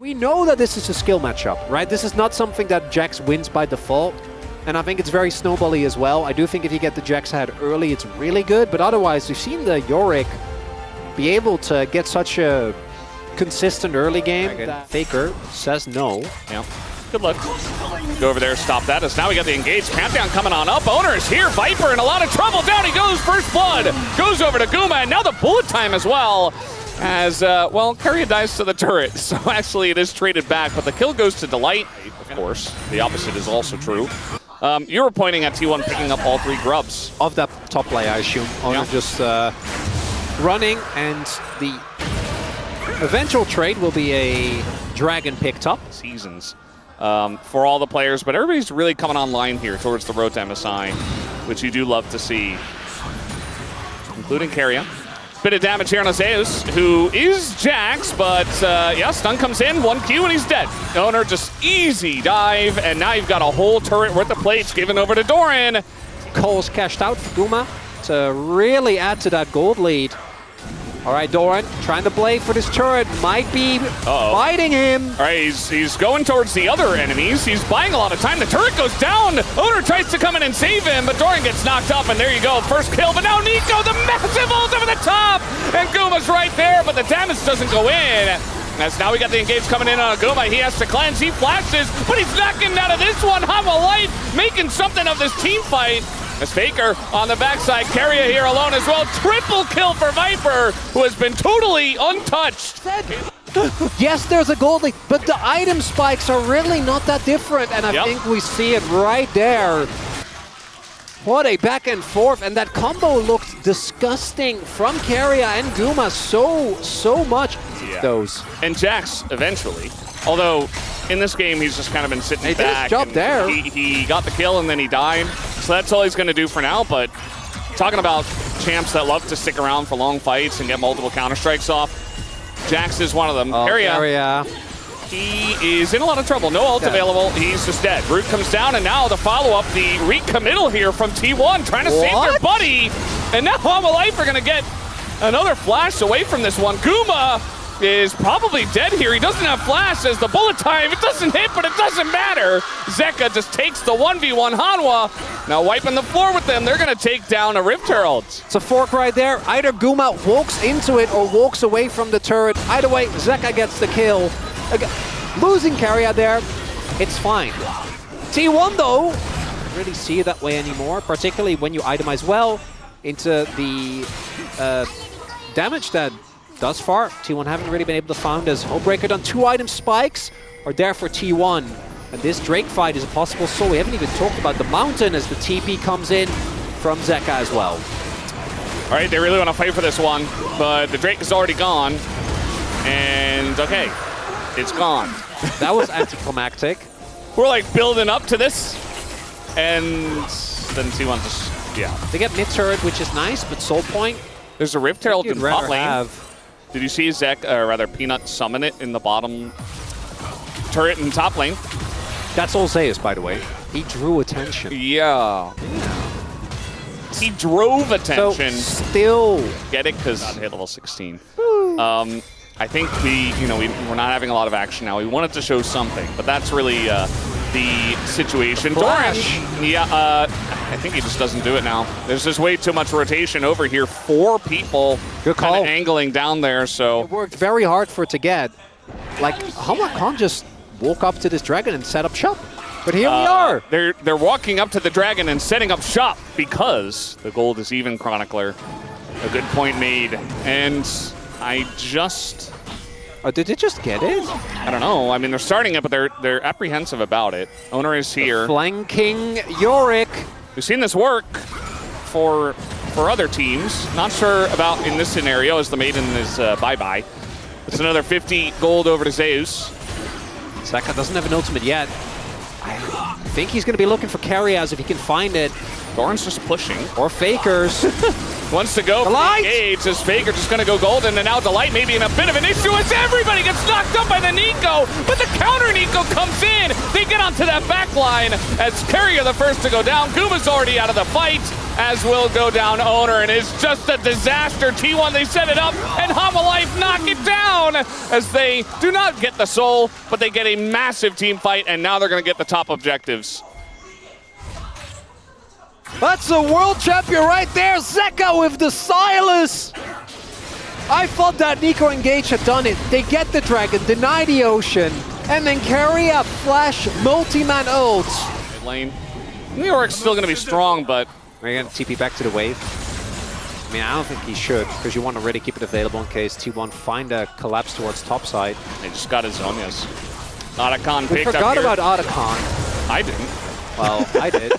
We know that this is a skill matchup, right? This is not something that Jax wins by default. And I think it's very snowbally as well. I do think if you get the Jax head early, it's really good. But otherwise, we've seen the Yorick be able to get such a consistent early game. Faker says no. Yeah. Good luck. Go over there, stop that. As now we got the engaged countdown coming on up. Owner is here. Viper in a lot of trouble. Down he goes. First blood goes over to Guma. And now the bullet time as well. As, well, Keria dies to the turret. So actually it is traded back. But the kill goes to Delight. Of course, the opposite is also true. You were pointing at T1 picking up all 3 grubs. Of that top lane, I assume. Owner just running. And the eventual trade will be a dragon picked up. Seasons. For all the players, but everybody's really coming online here towards the road to MSI, which you do love to see, including Keria. Bit of damage here on Zeus, who is Jax, but yeah, stun comes in, 1Q, and he's dead. Owner just easy dive, and now you've got a whole turret worth of plates given over to Doran. Cole's cashed out for Guma to really add to that gold lead. All right, Doran trying to play for this turret. Might be fighting him. All right, he's going towards the other enemies. He's buying a lot of time. The turret goes down. Owner tries to come in and save him, but Doran gets knocked up, and there you go. First kill, but now Nico, the massive ult over the top. And Guma's right there, but the damage doesn't go in. As now we got the engage coming in on Guma. He has to cleanse. He flashes, but he's not getting out of this one. Hanwha Life making something of this team fight. As Faker on the backside, Keria here alone as well. Triple kill for Viper, who has been totally untouched. Yes, there's a gold lead, but the item spikes are really not that different, and I think we see it right there. What a back and forth, and that combo looked disgusting from Keria and Guma so much. Those. And Jax eventually, although in this game he's just kind of been sitting back. He did his job there. He got the kill and then he died, so that's all he's going to do for now. But talking about champs that love to stick around for long fights and get multiple counter-strikes off, Jax is one of them. Keria. He is in a lot of trouble. No ult available. He's just dead. Root comes down, and now the follow-up, the recommittal here from T1, trying to save their buddy. And now Hanwha Life are going to get another flash away from this one. Guma is probably dead here. He doesn't have flash as the bullet time. It doesn't hit, but it doesn't matter. Zeka just takes the 1v1 Hanwha. Now wiping the floor with them. They're going to take down a Rift Herald. It's a fork right there. Either Guma walks into it or walks away from the turret. Either way, Zeka gets the kill. Losing Keria there, it's fine. T1 though, don't really see it that way anymore, particularly when you itemize well into the damage that thus far T1 haven't really been able to find, as Hullbreaker done 2 item spikes are there for T1. And this Drake fight is a possible soul. We haven't even talked about the mountain as the TP comes in from Zeka as well. All right, they really want to fight for this one, but the Drake is already gone. And okay, it's gone. That was anticlimactic. We're like building up to this, and then T1 just, They get mid turret, which is nice, but soul point. There's a Rift Herald in top lane. Did you see Peanut summon it in the bottom turret in top lane? That's all Zeus, by the way. He drew attention. Yeah. He drove attention. So still get it because hit level 16. I think we're not having a lot of action now. We wanted to show something, but that's really the situation. Flash. I think he just doesn't do it now. There's just way too much rotation over here. 4 people kind of angling down there, so. It worked very hard for it to get. Like, Hanwha can't just walk up to this dragon and set up shop. But here we are. They're walking up to the dragon and setting up shop because the gold is even, Chronicler. A good point made. And I just... Oh, did they just get it? I don't know. I mean, they're starting it, but they're apprehensive about it. Owner is here. Flanking Yorick. We've seen this work for other teams. Not sure about in this scenario as the Maiden is bye-bye. It's another 50 gold over to Zeus. Zeka doesn't have an ultimate yet. I think he's going to be looking for Keria if he can find it. Doran's just pushing. Or Fakers. Wants to go for the engage as Faker just going to go golden, and now Delight maybe in a bit of an issue as everybody gets knocked up by the Nico, but the counter Nico comes in. They get onto that back line as Carrier the first to go down. Guma's already out of the fight, as will go down Owner, and it's just a disaster. T1, they set it up, and Hanwha Life knock it down as they do not get the soul, but they get a massive team fight, and now they're going to get the top objectives. That's a world champion right there, Zeka with the Silas! I thought that Nico Engage had done it. They get the dragon, deny the ocean, and then carry a flash multi-man ult. Mid lane. New York's still going to be strong, but... Are you going to TP back to the wave? I mean, I don't think he should, because you want to really keep it available in case T1 find a collapse towards topside. They just got his Zonias. Otacon We picked up forgot here. about Otacon. I didn't. Well, I did.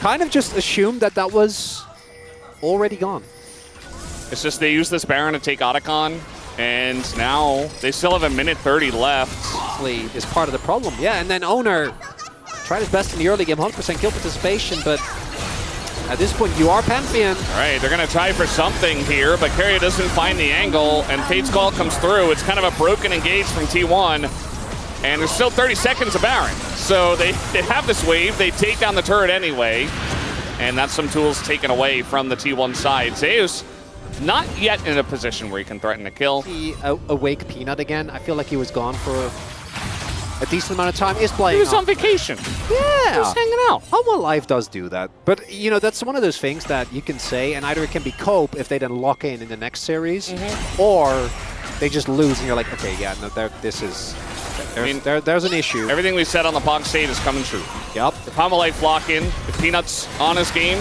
Kind of just assumed that that was already gone. It's just they use this Baron to take Otacon, and now they still have a minute 30 left. Actually, is part of the problem. Yeah, and then Owner tried his best in the early game, 100% kill participation, but at this point, you are Pantheon. All right, they're going to try for something here, but Carrier doesn't find the angle, and Fate's Call comes through. It's kind of a broken engage from T1, and there's still 30 seconds of Baron. So they have this wave, they take down the turret anyway, and that's some tools taken away from the T1 side. Zeus not yet in a position where he can threaten a kill. He awake Peanut again. I feel like he was gone for a decent amount of time. Is playing. He was on vacation. Yeah. He was hanging out. Hanwha Life does do that. But, you know, that's one of those things that you can say, and either it can be cope if they then lock in the next series, or they just lose and you're like, okay, yeah, no, this is... There's an issue. Everything we said on the POG state is coming true. Yep. If Hanwha Life lock in, if Peanut's on his game,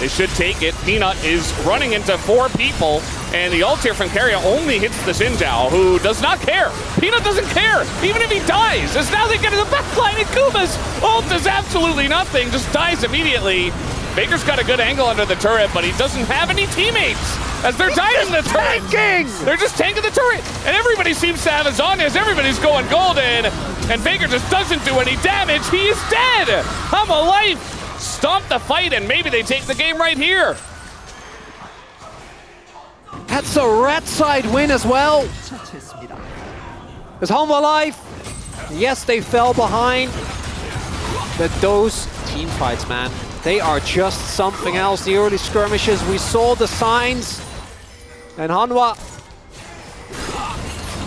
they should take it. Peanut is running into 4 people, and the ult here from Carrier only hits the Xinjiao, who does not care. Peanut doesn't care, even if he dies, as now they get in the backline, and Kuma's ult does absolutely nothing, just dies immediately. Baker's got a good angle under the turret, but he doesn't have any teammates as they're dying the turret. They're just tanking the turret, and everybody seems to have his on as everybody's going golden, and Baker just doesn't do any damage. He is dead. Hanwha Life stomp the fight, and maybe they take the game right here. That's a red side win as well. It's Hanwha Life. Yes, they fell behind, but those team fights, man, they are just something else. The early skirmishes, we saw the signs, and Hanwha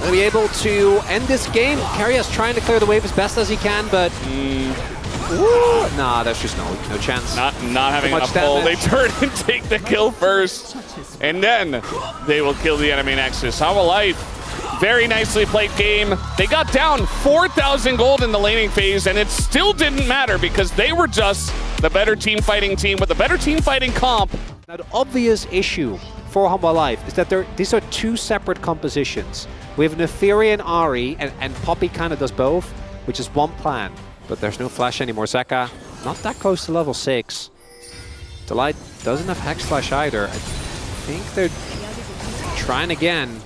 will be able to end this game. Carrier's trying to clear the wave as best as he can, but nah, there's just no chance. Not having enough pull. They turn and take the kill first, and then they will kill the enemy Nexus. Hanwha Life, very nicely played game. They got down 4,000 gold in the laning phase, and it still didn't matter because they were just the better team fighting team with the better team fighting comp. Now, the obvious issue for Hanwha Life is that these are 2 separate compositions. We have Neferi and Ari, and Poppy kind of does both, which is one plan. But there's no flash anymore. Zeka, not that close to level 6. Delight doesn't have Hex Slash either. I think they're trying again.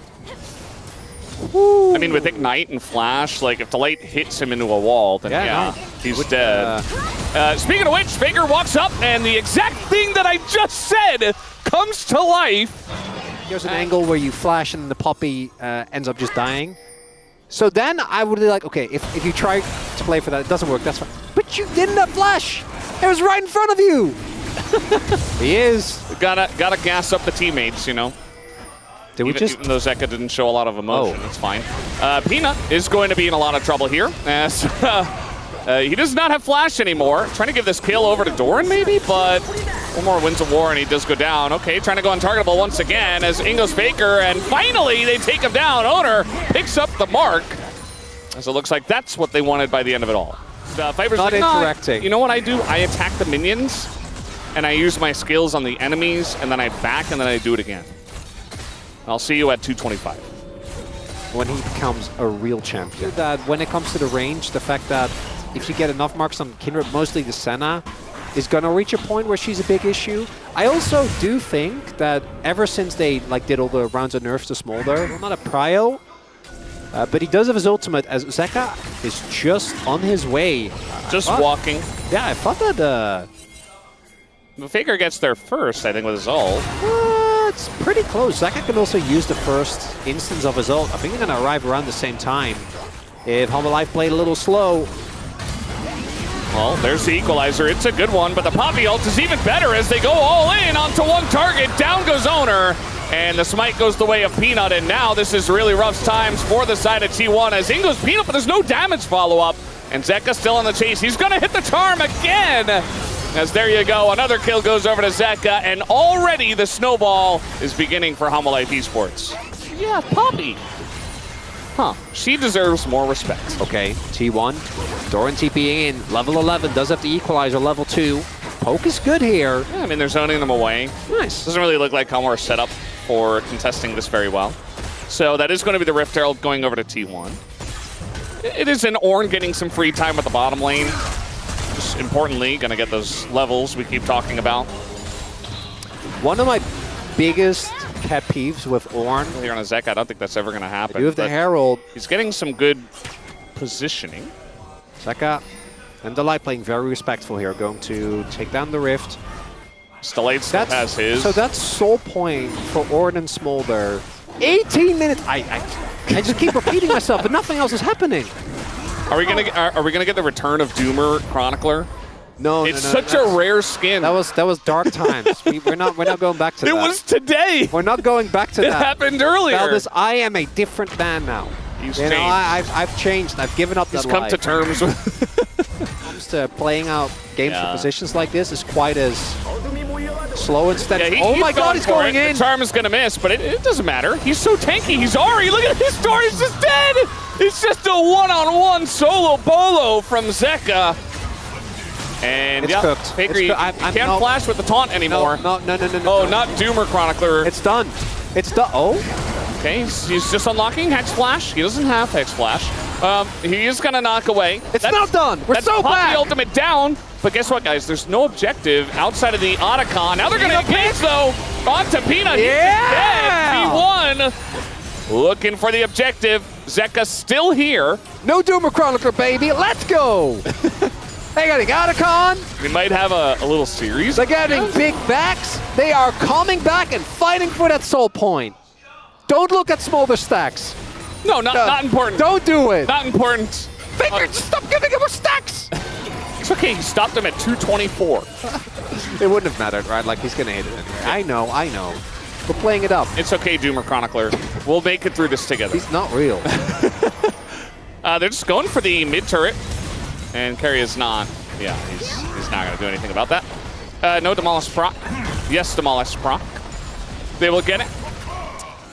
I mean, with Ignite and Flash, like, if Delight hits him into a wall, then yeah, he's dead. Speaking of which, Faker walks up, and the exact thing that I just said comes to life. There's an angle where you flash and the Poppy ends up just dying. So then I would be like, okay, if you try to play for that, it doesn't work, that's fine. But you didn't have flash! It was right in front of you! He is. Gotta gas up the teammates, you know. Did we even though Zeka didn't show a lot of emotion, it's fine. Peanut is going to be in a lot of trouble here, as he does not have flash anymore. Trying to give this kill over to Doran, maybe, but one more wins of war, and he does go down. Okay, trying to go untargetable once again as in goes Faker, and finally they take him down. Owner picks up the mark, as it looks like that's what they wanted by the end of it all. Viper's not like, interacting. You know what I do? I attack the minions, and I use my skills on the enemies, and then I back, and then I do it again. I'll see you at 225. When he becomes a real champion. That when it comes to the range, the fact that if you get enough marks on Kindred, mostly the Senna, is going to reach a point where she's a big issue. I also do think that ever since they did all the rounds of nerfs to Smolder, well, not a prio, but he does have his ultimate as Zeka is just on his way. Just walking. Yeah, I thought that Faker gets there first, I think, with his ult. It's pretty close. Zeka can also use the first instance of his ult. I think they're going to arrive around the same time. If Hanwha Life played a little slow. Well, there's the equalizer. It's a good one, but the Poppy ult is even better as they go all in onto one target. Down goes Owner, and the smite goes the way of Peanut, and now this is really rough times for the side of T1 as in goes Peanut, but there's no damage follow-up, and Zeka still on the chase. He's going to hit the charm again, as there you go. Another kill goes over to Zeka, and already the snowball is beginning for Hanwha Life Esports. Yeah, Poppy. Huh. She deserves more respect. Okay, T1. Doran TPing in. Level 11 does have the equalizer. Level 2. Poke is good here. Yeah, I mean, they're zoning them away. Nice. Doesn't really look like Hanwha are set up for contesting this very well. So that is going to be the Rift Herald going over to T1. It is an Ornn getting some free time at the bottom lane. Just importantly, going to get those levels we keep talking about. One of my biggest pet peeves with Ornn. Here on a Zeka, I don't think that's ever going to happen. You have the Herald. He's getting some good positioning. Zeka and Delight playing very respectful here. Going to take down the Rift. Delight still has his. So that's soul point for Ornn and Smolder. 18 minutes. I just keep repeating myself, but nothing else is happening. Are we gonna get the return of Doomer Chronicler? No, it's such a rare skin. That was dark times. we're not going back to that. It was today. We're not going back to that. It happened earlier. Valdez, I am a different man now. You've changed. I've changed. I've given up that life. He's come to terms with. When it comes to playing out games for positions like this is quite as slow and steady. Yeah, oh my God, he's going in. The charm is going to miss, but it doesn't matter. He's so tanky. He's Ari. Look at his door. He's just dead. It's just a one-on-one solo bolo from Zeka. And it's cooked. Faker, you can't flash with the taunt anymore. No. Oh, not Doomer Chronicler. It's done. It's done. Oh. Okay, he's just unlocking Hex Flash. He doesn't have Hex Flash. He is going to knock away. It's not done. We're so bad. The ultimate down. But guess what, guys? There's no objective outside of the Otacon. Now they're going to engage, though. On to Peanut. Yeah! He's dead. P1 looking for the objective. Zeka still here. No Doomer Chronicler, baby. Let's go. They got Otacon. We might have a little series. They're getting big backs. They are coming back and fighting for that soul point. Don't look at Smolder stacks. No, not important. Don't do it. Not important. Faker, stop giving him more stacks. It's okay. He stopped him at 224. It wouldn't have mattered, right? Like, he's going to hit it anyway. I know. We're playing it up. It's okay, Doomer Chronicler. We'll make it through this together. He's not real. They're just going for the mid turret. And Carry is not. Yeah, he's not going to do anything about that. No Demolish proc. Yes, Demolish proc. They will get it.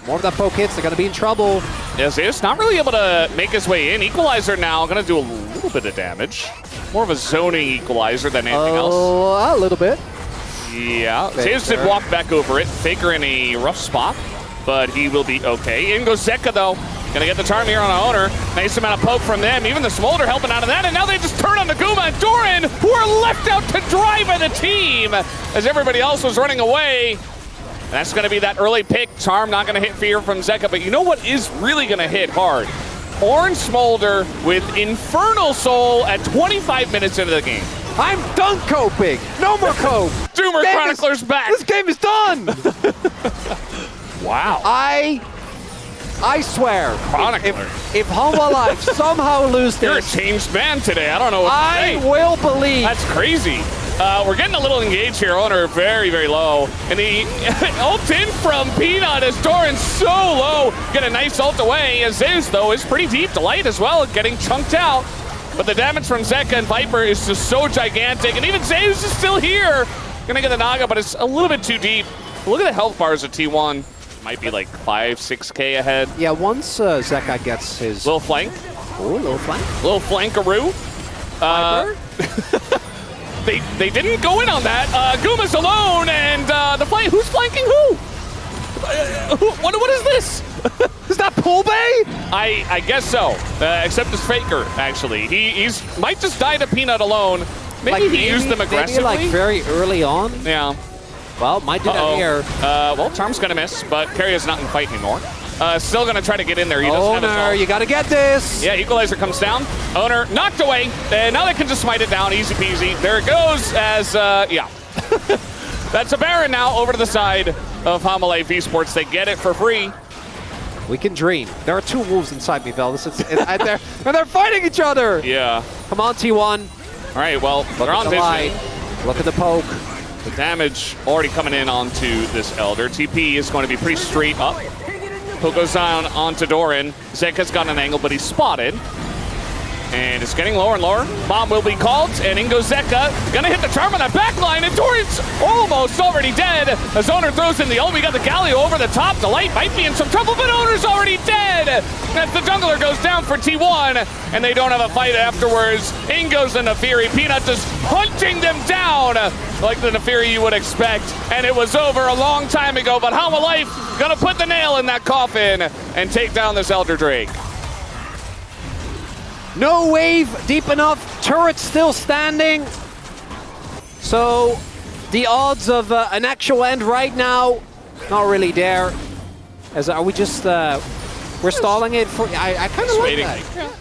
More of that poke hits, they're going to be in trouble. Yes, he's not really able to make his way in. Equalizer now going to do a little bit of damage. More of a zoning equalizer than anything else. A little bit. Yeah, Zeus did walk back over it. Faker in a rough spot, but he will be okay. In goes Zeka, though. Gonna get the charm here on Owner. Nice amount of poke from them. Even the Smolder helping out of that. And now they just turn on the Guma and Doran, who are left out to dry by the team as everybody else was running away. And that's going to be that early pick. Charm not going to hit fear from Zeka. But you know what is really going to hit hard? Orange Smolder with Infernal Soul at 25 minutes into the game. I'm done coping. No more cope. Doomer Chronicler's back. This game is done. Wow. I swear, Chronicler. if Hanwha Life somehow lose this... You're a changed man today. I don't know what to say. I will believe. That's crazy. We're getting a little engaged here. Owner very, very low. And the ult in from Peanut as Doran's so low. Get a nice ult away. As Zeus, though, is pretty deep. Delight as well, getting chunked out. But the damage from Zeka and Viper is just so gigantic. And even Zeus is still here. Gonna get the Naga, but it's a little bit too deep. Look at the health bars at T1. Might be like 5, 6K ahead. Yeah, once Zeka gets his... Little flank. Oh, little flank. Little flankaroo. They didn't go in on that. Guma's alone, and the flank. Who's flanking who? What is this? Is that Pool Bay? I guess so. Except it's Faker, actually. He's might just die to Peanut alone. Maybe he used them aggressively. Maybe like very early on. Yeah. Well, might do that here. Well, Charm's going to miss, but Carry is not in fight anymore. Still going to try to get in there. He doesn't have Owner, you got to get this. Yeah, Equalizer comes down. Owner knocked away. And now they can just smite it down. Easy peasy. There it goes as, yeah. That's a Baron now over to the side of Hanwha Life Esports. They get it for free. We can dream. There are two wolves inside me, Vel. They're fighting each other. Yeah. Come on, T1. All right, well, they're on vision. Look at the poke. The damage already coming in onto this Elder. TP is going to be pretty straight up. Poke goes down onto Doran. Zeka's got an angle, but he's spotted. And it's getting lower and lower. Bomb will be called, and in goes Zeka. Gonna hit the charm on that backline, and Doran's almost already dead. As Owner throws in the ult, we got the Galio over the top. Delight might be in some trouble, but Owner's already dead. As the jungler goes down for T1, and they don't have a fight afterwards. In goes the Nefiri. Peanut just hunting them down like the Nefiri you would expect. And it was over a long time ago, but Hanwha Life gonna put the nail in that coffin and take down this Elder Drake. No wave deep enough. Turret still standing. So the odds of an actual end right now, not really there. Are we just we're stalling it for? I kind of like that. Yeah.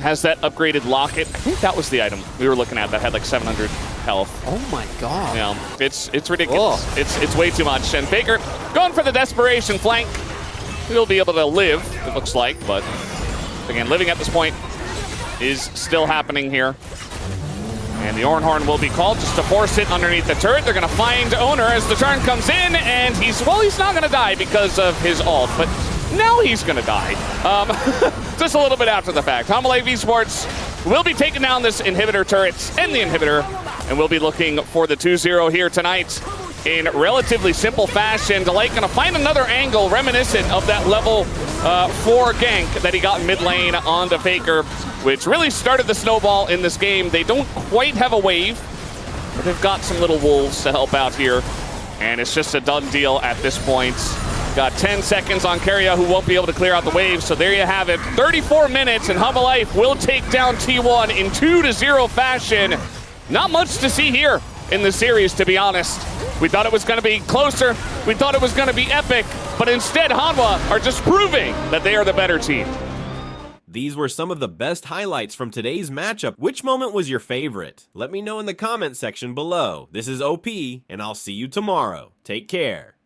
Has that upgraded locket. I think that was the item we were looking at that had like 700 health. Oh my god. Yeah, it's ridiculous. Oh. It's way too much. And Faker going for the desperation flank. He'll be able to live, it looks like, but again, living at this point is still happening here. And the Ornhorn will be called just to force it underneath the turret. They're going to find Owner as the turn comes in, and he's not going to die because of his ult, but now he's going to die. Just a little bit after the fact. Hanwha Life Esports will be taking down this inhibitor turret and the inhibitor, and we'll be looking for the 2-0 here tonight in relatively simple fashion. Delight going to find another angle reminiscent of that level 4 gank that he got in mid lane onto Faker, which really started the snowball in this game. They don't quite have a wave, but they've got some little wolves to help out here. And it's just a done deal at this point. Got 10 seconds on Keria, who won't be able to clear out the wave. So there you have it. 34 minutes, and Hanwha Life will take down T1 in 2-0 fashion. Not much to see here in the series, to be honest. We thought it was going to be closer. We thought it was going to be epic. But instead, Hanwha are just proving that they are the better team. These were some of the best highlights from today's matchup. Which moment was your favorite? Let me know in the comment section below. This is OP, and I'll see you tomorrow. Take care.